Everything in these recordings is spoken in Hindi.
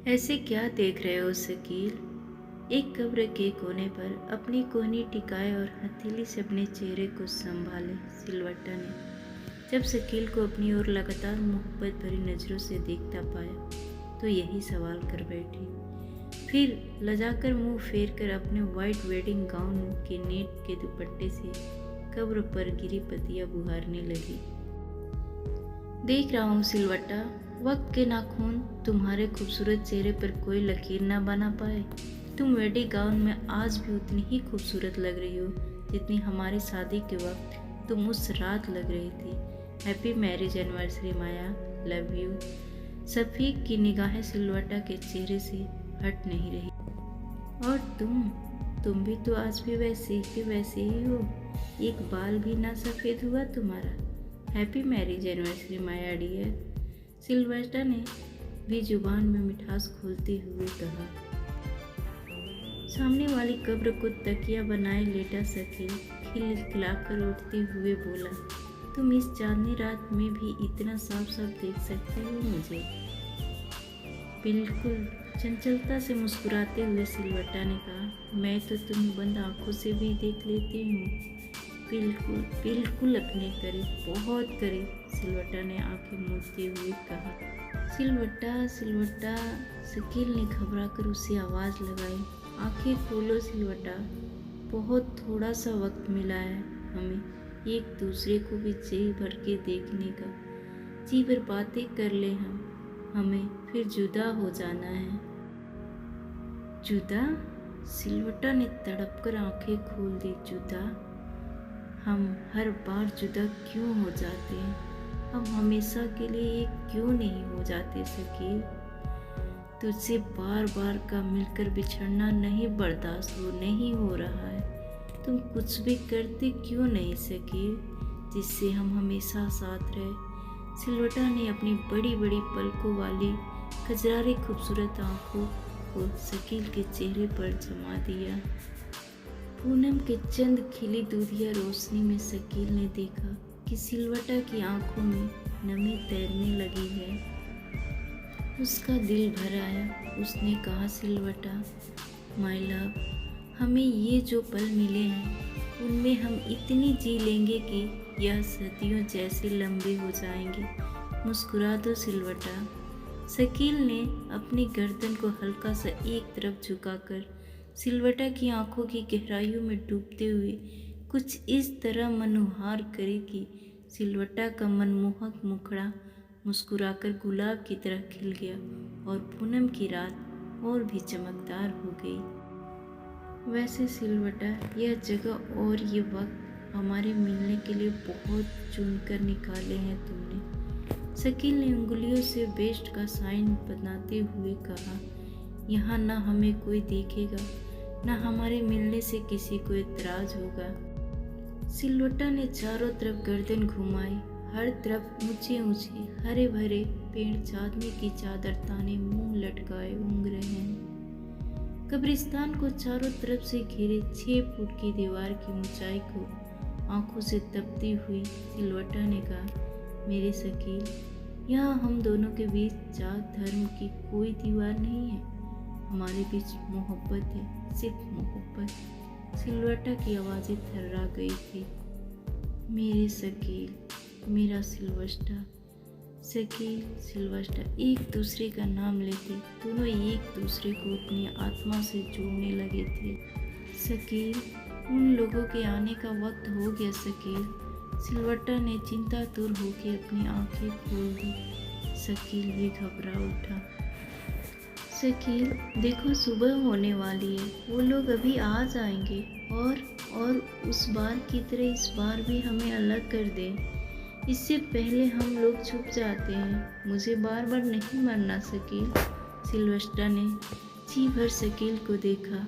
ऐसे क्या देख रहे हो शकील? एक कब्र के कोने पर अपनी कोहनी टिकाए और हथेली से अपने चेहरे को संभाले सिलवट्टा ने जब शकील को अपनी ओर लगातार मोहब्बत भरी नज़रों से देखता पाया तो यही सवाल कर बैठी। फिर लजाकर मुंह फेर कर अपने वाइट वेडिंग गाउन के नेट के दुपट्टे से कब्र पर गिरी पत्तियां बुहारने लगी। देख रहा हूँ सिलवट्टा, वक्त के नाखून तुम्हारे खूबसूरत चेहरे पर कोई लकीर ना बना पाए। तुम वेडिंग गाउन में आज भी उतनी ही खूबसूरत लग रही हो जितनी हमारी शादी के वक्त तुम उस रात लग रही थी। Happy marriage anniversary Maya, love you. Shafiq की निगाहें सिलवट्टा के चेहरे से हट नहीं रही। और तुम भी तो आज भी वैसे के वैसे ही हो, एक बाल भी ना सफ़ेद हुआ तुम्हारा। हैप्पी मैरिज एनिवर्सरी माया डियर, सिलवस्टा ने भी जुबान में मिठास खोलते हुए कहा। सामने वाली कब्र को तकिया बनाए लेटा शकील खिलखिलाकर उठते हुए बोला, तुम इस चांदनी रात में भी इतना साफ साफ देख सकते हो मुझे? बिल्कुल, चंचलता से मुस्कुराते हुए सिलवट्टा ने कहा, मैं तो तुम्हें बंद आंखों से भी देख लेती हूँ। बिल्कुल बिल्कुल अपने करीब, बहुत करीब, सिलवट्टा ने आंखें मूंदते हुए कहा। सिलवट्टा सिलवट्टा, शकील ने घबराकर उसे आवाज़ लगाई। आंखें खोलो सिलवट्टा, बहुत थोड़ा सा वक्त मिला है हमें एक दूसरे को भी जी भर के देखने का। जी भर बातें कर ले हमें फिर जुदा हो जाना है। जुदा? सिलवट्टा ने तड़प कर आंखें खोल दी। जुदा? हम हर बार जुदा क्यों हो जाते हैं? हम हमेशा के लिए एक क्यों नहीं हो जाते शकील? तुझसे बार बार का मिलकर बिछड़ना नहीं बर्दाश्त नहीं हो रहा है। तुम कुछ भी करते क्यों नहीं शकील जिससे हम हमेशा साथ रहे? सिलवट्टा ने अपनी बड़ी बड़ी पलकों वाली खजरारी खूबसूरत आंखों को शकील के चेहरे पर जमा दिया। पूनम के चंद खिली दूधिया रोशनी में शकील ने देखा कि सिलवट्टा की आंखों में नमी तैरने लगी है। उसका दिल भर आया। उसने कहा, सिलवट्टा माय लव, हमें ये जो पल मिले हैं उनमें हम इतनी जी लेंगे कि यह सदियों जैसे लंबे हो जाएंगे। मुस्कुरा दो सिलवट्टा। शकील ने अपनी गर्दन को हल्का सा एक तरफ झुकाकर सिलवट्टा की आंखों की गहराइयों में डूबते हुए कुछ इस तरह मनोहार करे कि सिलवट्टा का मनमोहक मुखड़ा मुस्कुराकर गुलाब की तरह खिल गया और पूनम की रात और भी चमकदार हो गई। वैसे सिलवट्टा, यह जगह और ये वक्त हमारे मिलने के लिए बहुत चुनकर निकाले हैं तुमने। शकील ने उंगलियों से बेस्ट का साइन बनाते हुए कहा, यहाँ ना हमें कोई देखेगा ना हमारे मिलने से किसी को एतराज होगा। सिलवट्टा ने चारों तरफ गर्दन घुमाई। हर तरफ ऊंचे ऊंचे हरे भरे पेड़ चांदनी की चादर ताने मुंह लटकाए ऊँग रहे हैं। कब्रिस्तान को चारों तरफ से घेरे 6 फुट की दीवार की ऊंचाई को आंखों से तपती हुई सिलवट्टा ने कहा, मेरे शकील, यहाँ हम दोनों के बीच जात धर्म की कोई दीवार नहीं है। हमारे बीच मोहब्बत है, सिर्फ मोहब्बत। सिलवट्टा की आवाज़ें थर्रा गई थी। मेरे शकील, मेरा सिलवस्टा। शकील, सिलवस्टा एक दूसरे का नाम लेते दोनों एक दूसरे को अपनी आत्मा से जोड़ने लगे थे। शकील, उन लोगों के आने का वक्त हो गया शकील। सिलवट्टा ने चिंतातुर होकर अपनी आंखें खोल दी। शकील भी घबरा उठा। शकील, देखो सुबह होने वाली है, वो लोग अभी आ जाएंगे और उस बार की तरह इस बार भी हमें अलग कर दें। इससे पहले हम लोग छुप जाते हैं। मुझे बार बार नहीं मरना शकील। सिलवस्टा ने जी भर शकील को देखा।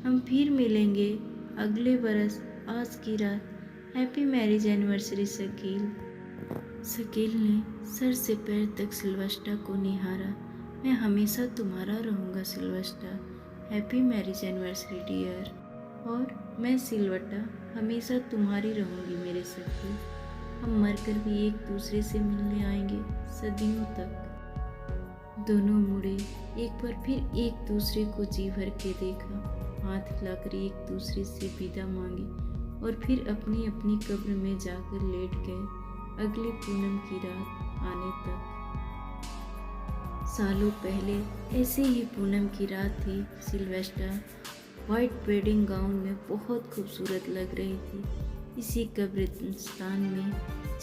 हम फिर मिलेंगे अगले बरस आज की रात। Happy marriage anniversary Shakeel. Shakeel ने सर से पैर तक सिलवस्टा को निहारा। मैं हमेशा तुम्हारा रहूँगा सिलवस्टा। Happy marriage anniversary dear. और मैं सिलवट्टा हमेशा तुम्हारी रहूँगी मेरे शकील। हम मरकर भी एक दूसरे से मिलने आएंगे सदियों तक। दोनों मुड़े, एक बार फिर एक दूसरे को जी भर के देखा, हाथ हिलाकर एक दूसरे से विदा मांगी और फिर अपनी अपनी कब्र में जाकर लेट गए अगली पूनम की रात आने तक। सालों पहले ऐसे ही पूनम की रात थी। सिल्वेस्टर वाइट वेडिंग गाउन में बहुत खूबसूरत लग रही थी। इसी कब्रिस्तान में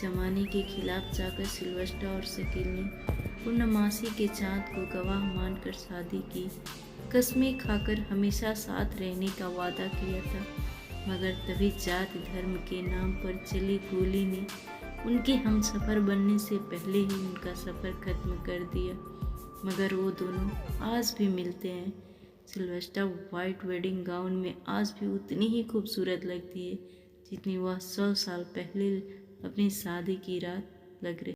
जमाने के खिलाफ जाकर सिल्वेस्टर और शकील ने पूर्णमासी के चाँद को गवाह मानकर शादी की। कस्में खाकर हमेशा साथ रहने का वादा किया था, मगर तभी जात धर्म के नाम पर चली गोली ने उनके हमसफ़र बनने से पहले ही उनका सफ़र खत्म कर दिया। मगर वो दोनों आज भी मिलते हैं। सिल्वेस्टर वाइट वेडिंग गाउन में आज भी उतनी ही खूबसूरत लगती है जितनी वह 100 साल पहले अपनी शादी की रात लग रही।